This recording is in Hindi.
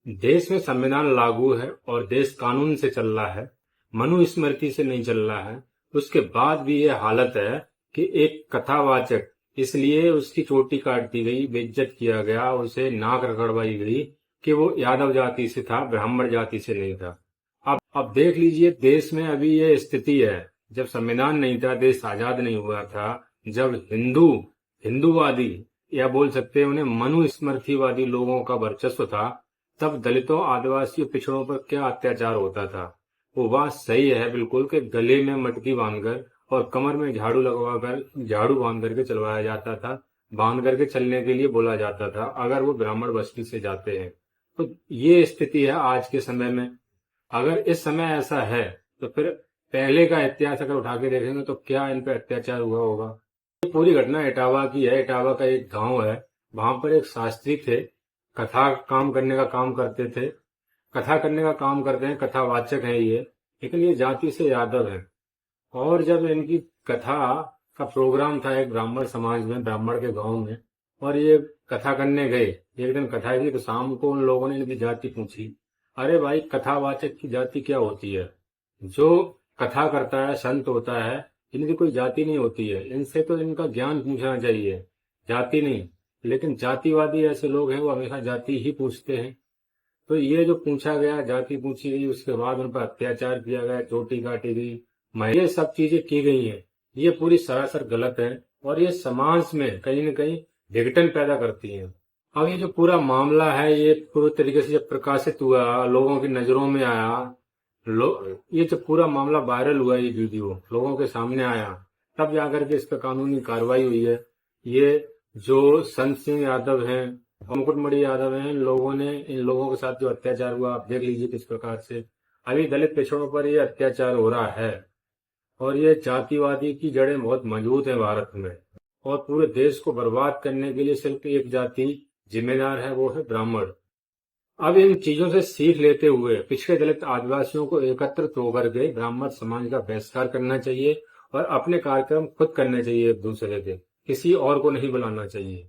देश में संविधान लागू है और देश कानून से चल रहा है, मनुस्मृति से नहीं चल रहा है। उसके बाद भी ये हालत है कि एक कथावाचक, इसलिए उसकी चोटी काट दी गई, बेइज्जत किया गया, उसे नाक रगड़वाई गई कि वो यादव जाति से था, ब्राह्मण जाति से नहीं था। अब देख लीजिए, देश में अभी ये स्थिति है। जब संविधान नहीं था, देश आजाद नहीं हुआ था, जब हिंदूवादी या बोल सकते हैं उन्हें मनुस्मृतिवादी लोगों का वर्चस्व था, तब दलितों, आदिवासियों, पिछड़ों पर क्या अत्याचार होता था। वो बात सही है बिल्कुल कि गले में मटकी बांधकर और कमर में झाड़ू लगवाकर, झाड़ू बांध करके चलवाया जाता था, बांध करके चलने के लिए बोला जाता था अगर वो ब्राह्मण बस्ती से जाते हैं। तो ये स्थिति है आज के समय में। अगर इस समय ऐसा है तो फिर पहले का इतिहास अगर उठा के देखेंगे तो क्या इन पर अत्याचार हुआ होगा। ये पूरी घटना इटावा की है। इटावा का एक गांव है, वहां पर एक शास्त्री थे, कथा काम करने का काम करते थे, कथा करने का काम करते हैं, कथावाचक हैं ये, लेकिन ये जाति से यादव हैं। और जब इनकी कथा का प्रोग्राम था एक ब्राह्मण समाज में, ब्राह्मण के गांव में, और ये कथा करने गए, एक दिन कथा की, तो शाम को उन लोगों ने इनकी जाति पूछी। अरे भाई, कथावाचक की जाति क्या होती है? जो कथा करता है, संत होता है, इनकी कोई जाति नहीं होती है। इनसे तो इनका ज्ञान पूछना चाहिए, जाति नहीं। लेकिन जातिवादी ऐसे लोग हैं, वो हमेशा जाति ही पूछते हैं। तो ये जो पूछा गया, जाति पूछी गई, उसके बाद उन पर अत्याचार किया गया, चोटी काटी गई, ये सब चीजें की गई हैं, ये पूरी सरासर गलत है और ये समाज में कहीं न कहीं विघटन पैदा करती हैं। अब ये जो पूरा मामला है, ये पूरी तरीके से जब प्रकाशित हुआ, लोगों की नजरों में आया, ये जब पूरा मामला वायरल हुआ, ये वीडियो लोगों के सामने आया, तब जाकर के इस पर कानूनी कार्रवाई हुई है। ये जो संत सिंह यादव हैं और मुकुटमणि यादव हैं, इन लोगों के साथ जो अत्याचार हुआ, आप देख लीजिए किस प्रकार से अभी दलित पिछड़ों पर ये अत्याचार हो रहा है। और ये जातिवादी की जड़ें बहुत मजबूत हैं भारत में, और पूरे देश को बर्बाद करने के लिए सिर्फ एक जाति जिम्मेदार है, वो है ब्राह्मण। अब इन चीजों से सीख लेते हुए पिछड़े दलित आदिवासियों को एकत्रित होकर के ब्राह्मण समाज का बहिष्कार करना चाहिए और अपने कार्यक्रम खुद करने चाहिए, एक दूसरे के, किसी और को नहीं बुलाना चाहिए।